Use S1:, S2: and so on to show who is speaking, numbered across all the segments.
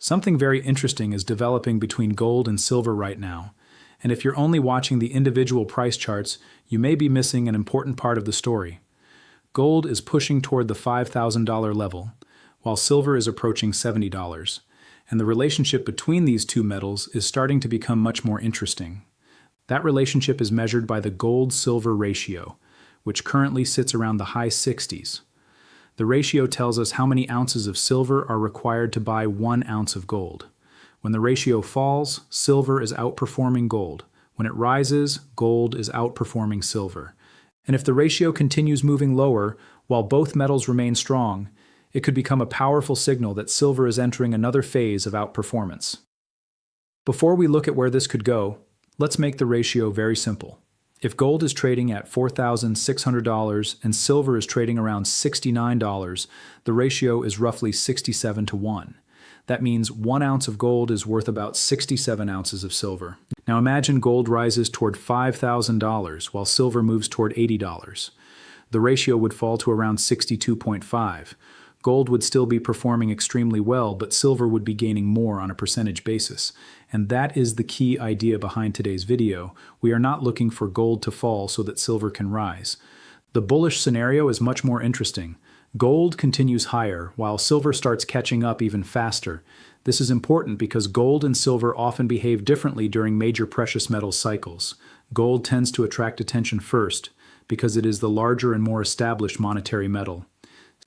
S1: Something very interesting is developing between gold and silver right now, and if you're only watching the individual price charts, you may be missing an important part of the story. Gold is pushing toward the $5,000 level, while silver is approaching $70, and the relationship between these two metals is starting to become much more interesting. That relationship is measured by the gold-silver ratio, which currently sits around the high 60s. The ratio tells us how many ounces of silver are required to buy 1 ounce of gold. When the ratio falls, silver is outperforming gold. When it rises, gold is outperforming silver. And if the ratio continues moving lower, while both metals remain strong, it could become a powerful signal that silver is entering another phase of outperformance. Before we look at where this could go, let's make the ratio very simple. If gold is trading at $4,600 and silver is trading around $69, the ratio is roughly 67 to 1. That means 1 ounce of gold is worth about 67 ounces of silver. Now imagine gold rises toward $5,000 while silver moves toward $80. The ratio would fall to around 62.5. Gold would still be performing extremely well, but silver would be gaining more on a percentage basis. And that is the key idea behind today's video. We are not looking for gold to fall so that silver can rise. The bullish scenario is much more interesting. Gold continues higher, while silver starts catching up even faster. This is important because gold and silver often behave differently during major precious metals cycles. Gold tends to attract attention first, because it is the larger and more established monetary metal.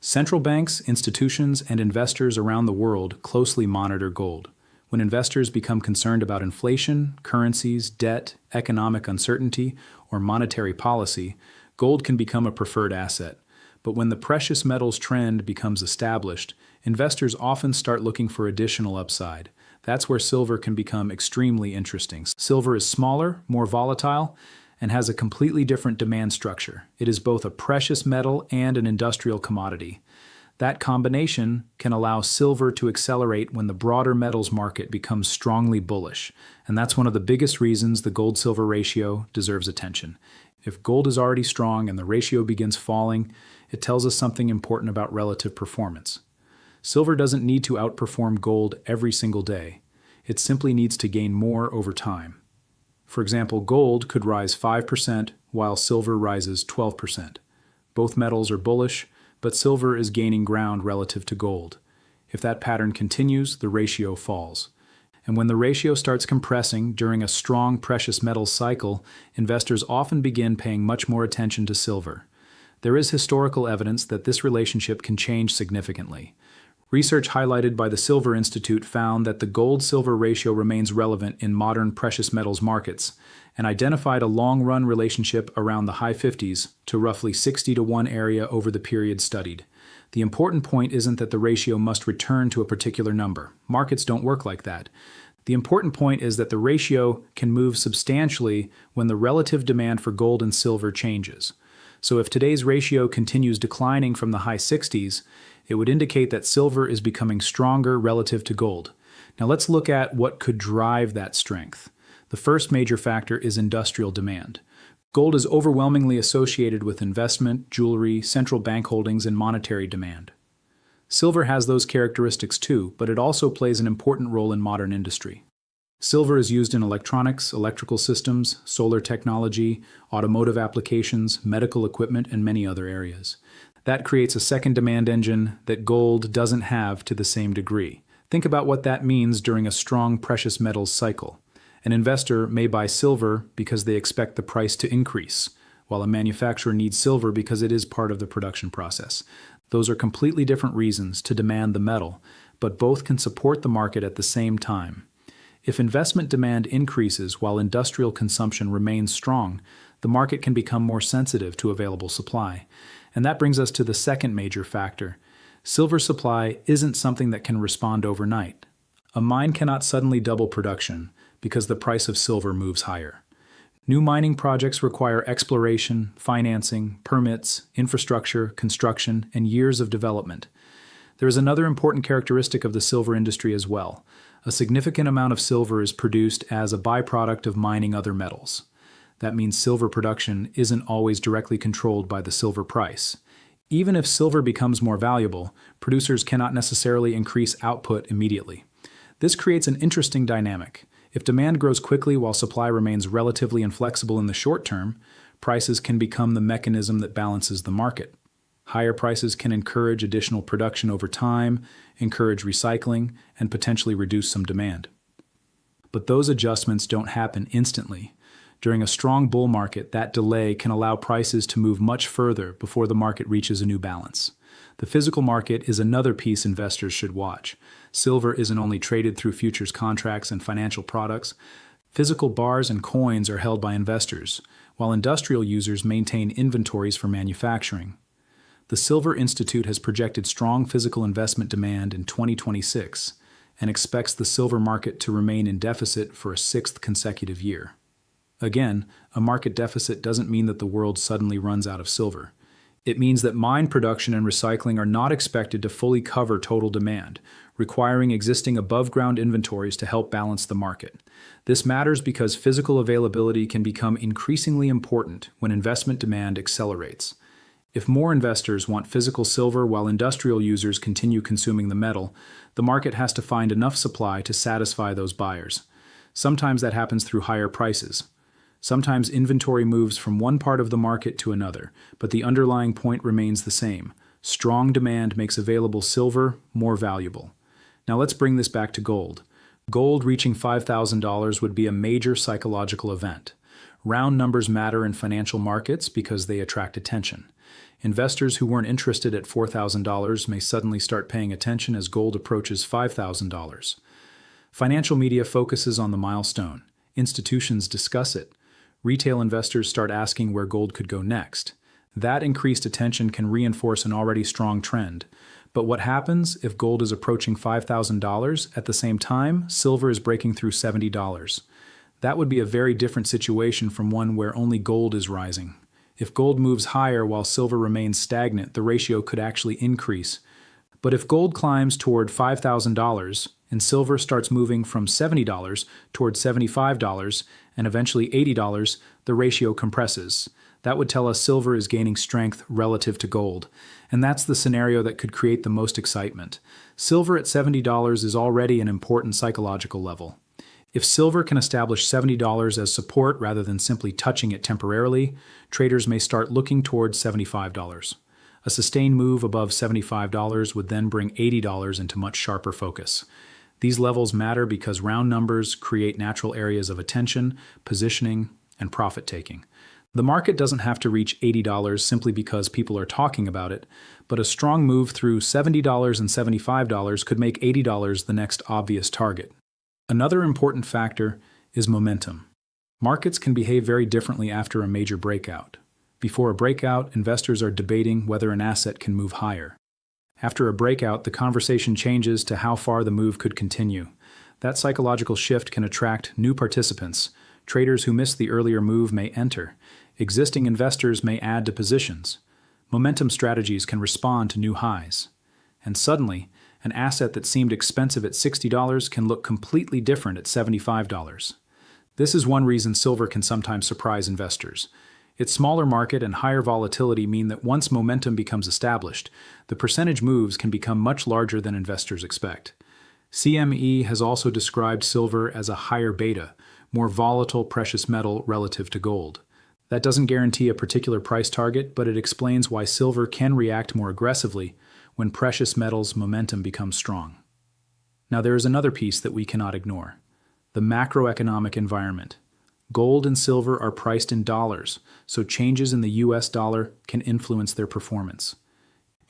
S1: Central banks, institutions, and investors around the world closely monitor gold. When investors become concerned about inflation, currencies, debt, economic uncertainty, or monetary policy, gold can become a preferred asset. But when the precious metals trend becomes established, investors often start looking for additional upside. That's where silver can become extremely interesting. Silver is smaller, more volatile, and has a completely different demand structure. It is both a precious metal and an industrial commodity. That combination can allow silver to accelerate when the broader metals market becomes strongly bullish, and that's one of the biggest reasons the gold-silver ratio deserves attention. If gold is already strong and the ratio begins falling, it tells us something important about relative performance. Silver doesn't need to outperform gold every single day. It simply needs to gain more over time. For example, gold could rise 5% while silver rises 12%. Both metals are bullish, but silver is gaining ground relative to gold. If that pattern continues, the ratio falls. And when the ratio starts compressing during a strong precious metals cycle, investors often begin paying much more attention to silver. There is historical evidence that this relationship can change significantly. Research highlighted by the Silver Institute found that the gold-silver ratio remains relevant in modern precious metals markets and identified a long-run relationship around the high 50s to roughly 60 to 1 area over the period studied. The important point isn't that the ratio must return to a particular number. Markets don't work like that. The important point is that the ratio can move substantially when the relative demand for gold and silver changes. So if today's ratio continues declining from the high 60s, it would indicate that silver is becoming stronger relative to gold. Now let's look at what could drive that strength. The first major factor is industrial demand. Gold is overwhelmingly associated with investment, jewelry, central bank holdings, and monetary demand. Silver has those characteristics too, but it also plays an important role in modern industry. Silver is used in electronics, electrical systems, solar technology, automotive applications, medical equipment, and many other areas. That creates a second demand engine that gold doesn't have to the same degree. Think about what that means during a strong precious metals cycle. An investor may buy silver because they expect the price to increase, while a manufacturer needs silver because it is part of the production process. Those are completely different reasons to demand the metal, but both can support the market at the same time. If investment demand increases while industrial consumption remains strong, the market can become more sensitive to available supply. And that brings us to the second major factor. Silver supply isn't something that can respond overnight. A mine cannot suddenly double production because the price of silver moves higher. New mining projects require exploration, financing, permits, infrastructure, construction, and years of development. There is another important characteristic of the silver industry as well. A significant amount of silver is produced as a byproduct of mining other metals. That means silver production isn't always directly controlled by the silver price. Even if silver becomes more valuable, producers cannot necessarily increase output immediately. This creates an interesting dynamic. If demand grows quickly while supply remains relatively inflexible in the short term, prices can become the mechanism that balances the market. Higher prices can encourage additional production over time, encourage recycling, and potentially reduce some demand. But those adjustments don't happen instantly. During a strong bull market, that delay can allow prices to move much further before the market reaches a new balance. The physical market is another piece investors should watch. Silver isn't only traded through futures contracts and financial products. Physical bars and coins are held by investors, while industrial users maintain inventories for manufacturing. The Silver Institute has projected strong physical investment demand in 2026 and expects the silver market to remain in deficit for a sixth consecutive year. Again, a market deficit doesn't mean that the world suddenly runs out of silver. It means that mine production and recycling are not expected to fully cover total demand, requiring existing above-ground inventories to help balance the market. This matters because physical availability can become increasingly important when investment demand accelerates. If more investors want physical silver while industrial users continue consuming the metal, the market has to find enough supply to satisfy those buyers. Sometimes that happens through higher prices. Sometimes inventory moves from one part of the market to another, but the underlying point remains the same. Strong demand makes available silver more valuable. Now let's bring this back to gold. Gold reaching $5,000 would be a major psychological event. Round numbers matter in financial markets because they attract attention. Investors who weren't interested at $4,000 may suddenly start paying attention as gold approaches $5,000. Financial media focuses on the milestone. Institutions discuss it. Retail investors start asking where gold could go next. That increased attention can reinforce an already strong trend. But what happens if gold is approaching $5,000 at the same time silver is breaking through $70? That would be a very different situation from one where only gold is rising. If gold moves higher while silver remains stagnant, the ratio could actually increase. But if gold climbs toward $5,000 and silver starts moving from $70 toward $75 and eventually $80, the ratio compresses. That would tell us silver is gaining strength relative to gold. And that's the scenario that could create the most excitement. Silver at $70 is already an important psychological level. If silver can establish $70 as support rather than simply touching it temporarily, traders may start looking towards $75. A sustained move above $75 would then bring $80 into much sharper focus. These levels matter because round numbers create natural areas of attention, positioning, and profit-taking. The market doesn't have to reach $80 simply because people are talking about it, but a strong move through $70 and $75 could make $80 the next obvious target. Another important factor is momentum. Markets can behave very differently after a major breakout. Before a breakout, investors are debating whether an asset can move higher. After a breakout, the conversation changes to how far the move could continue. That psychological shift can attract new participants. Traders who missed the earlier move may enter. Existing investors may add to positions. Momentum strategies can respond to new highs. And suddenly, an asset that seemed expensive at $60 can look completely different at $75. This is one reason silver can sometimes surprise investors. Its smaller market and higher volatility mean that once momentum becomes established, the percentage moves can become much larger than investors expect. CME has also described silver as a higher beta, more volatile precious metal relative to gold. That doesn't guarantee a particular price target, but it explains why silver can react more aggressively when precious metals' momentum becomes strong. Now there is another piece that we cannot ignore: the macroeconomic environment. Gold and silver are priced in dollars, so changes in the US dollar can influence their performance.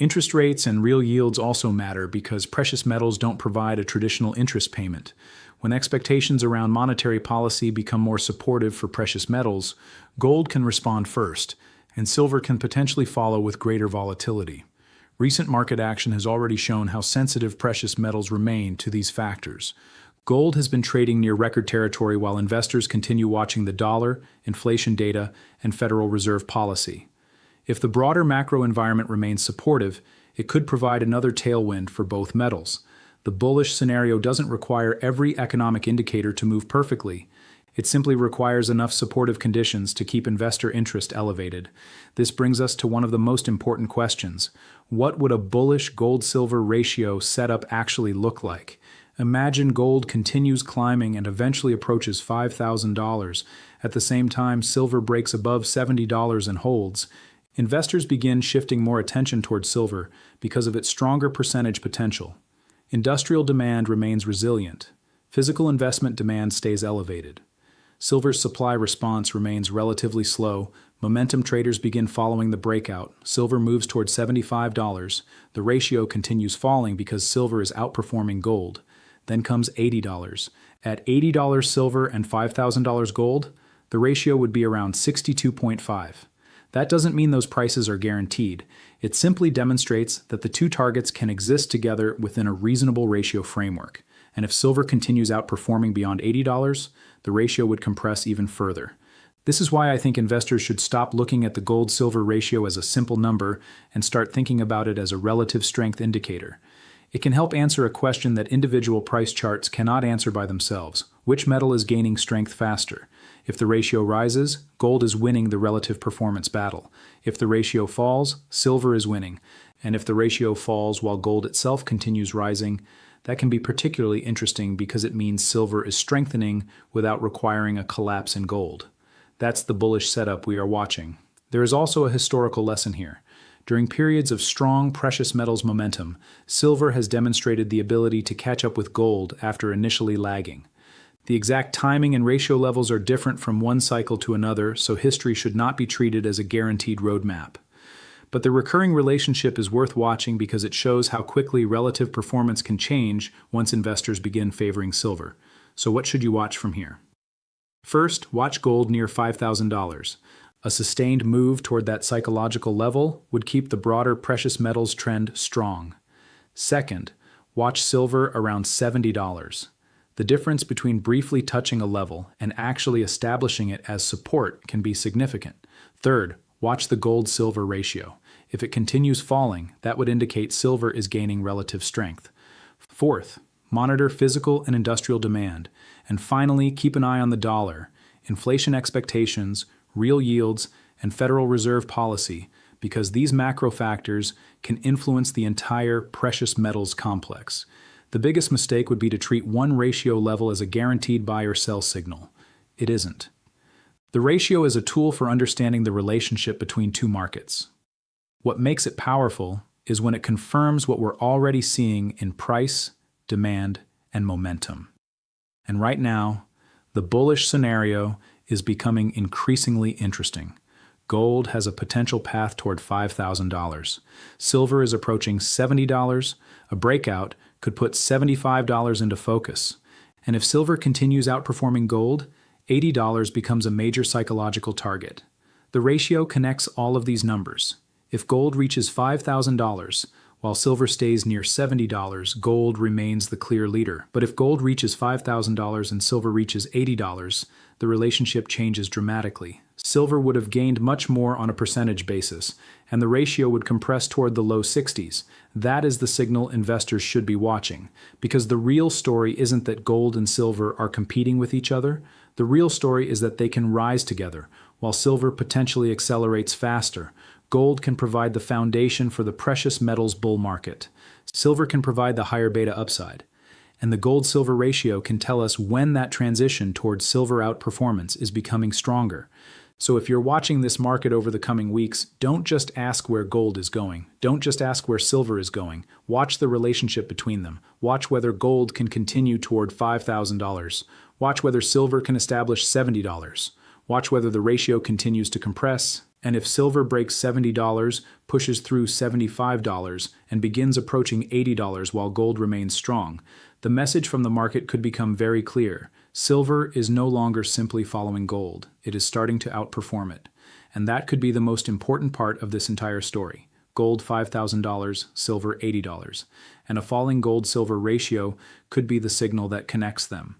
S1: Interest rates and real yields also matter because precious metals don't provide a traditional interest payment. When expectations around monetary policy become more supportive for precious metals, gold can respond first, and silver can potentially follow with greater volatility. Recent market action has already shown how sensitive precious metals remain to these factors. Gold has been trading near record territory while investors continue watching the dollar, inflation data, and Federal Reserve policy. If the broader macro environment remains supportive, it could provide another tailwind for both metals. The bullish scenario doesn't require every economic indicator to move perfectly. It simply requires enough supportive conditions to keep investor interest elevated. This brings us to one of the most important questions. What would a bullish gold-silver ratio setup actually look like? Imagine gold continues climbing and eventually approaches $5,000. At the same time, silver breaks above $70 and holds. Investors begin shifting more attention towards silver because of its stronger percentage potential. Industrial demand remains resilient. Physical investment demand stays elevated. Silver's supply response remains relatively slow. Momentum traders begin following the breakout. Silver moves towards $75. The ratio continues falling because silver is outperforming gold. Then comes $80. At $80 silver and $5,000 gold, the ratio would be around 62.5. That doesn't mean those prices are guaranteed. It simply demonstrates that the two targets can exist together within a reasonable ratio framework. And if silver continues outperforming beyond $80, the ratio would compress even further. This is why I think investors should stop looking at the gold-silver ratio as a simple number and start thinking about it as a relative strength indicator. It can help answer a question that individual price charts cannot answer by themselves. Which metal is gaining strength faster? If the ratio rises, gold is winning the relative performance battle. If the ratio falls, silver is winning. And if the ratio falls while gold itself continues rising, that can be particularly interesting because it means silver is strengthening without requiring a collapse in gold. That's the bullish setup we are watching. There is also a historical lesson here. During periods of strong precious metals momentum, silver has demonstrated the ability to catch up with gold after initially lagging. The exact timing and ratio levels are different from one cycle to another, so history should not be treated as a guaranteed roadmap. But the recurring relationship is worth watching because it shows how quickly relative performance can change once investors begin favoring silver. So what should you watch from here? First, watch gold near $5,000. A sustained move toward that psychological level would keep the broader precious metals trend strong. Second, watch silver around $70. The difference between briefly touching a level and actually establishing it as support can be significant. Third, watch the gold-silver ratio. If it continues falling, that would indicate silver is gaining relative strength. Fourth, monitor physical and industrial demand. And finally, keep an eye on the dollar, inflation expectations, real yields, and Federal Reserve policy, because these macro factors can influence the entire precious metals complex. The biggest mistake would be to treat one ratio level as a guaranteed buy or sell signal. It isn't. The ratio is a tool for understanding the relationship between two markets. What makes it powerful is when it confirms what we're already seeing in price, demand, and momentum. And right now, the bullish scenario is becoming increasingly interesting. Gold has a potential path toward $5,000. Silver is approaching $70. A breakout could put $75 into focus. And if silver continues outperforming gold, $80 becomes a major psychological target. The ratio connects all of these numbers. If gold reaches $5,000, while silver stays near $70, gold remains the clear leader. But if gold reaches $5,000 and silver reaches $80, the relationship changes dramatically. Silver would have gained much more on a percentage basis, and the ratio would compress toward the low 60s. That is the signal investors should be watching, because the real story isn't that gold and silver are competing with each other. The real story is that they can rise together. While silver potentially accelerates faster, gold can provide the foundation for the precious metals bull market. Silver can provide the higher beta upside. And the gold-silver ratio can tell us when that transition towards silver outperformance is becoming stronger. So if you're watching this market over the coming weeks, don't just ask where gold is going. Don't just ask where silver is going. Watch the relationship between them. Watch whether gold can continue toward $5,000. Watch whether silver can establish $70. Watch whether the ratio continues to compress. And if silver breaks $70, pushes through $75, and begins approaching $80 while gold remains strong, the message from the market could become very clear. Silver is no longer simply following gold. It is starting to outperform it. And that could be the most important part of this entire story. Gold $5,000, silver $80. And a falling gold-silver ratio could be the signal that connects them.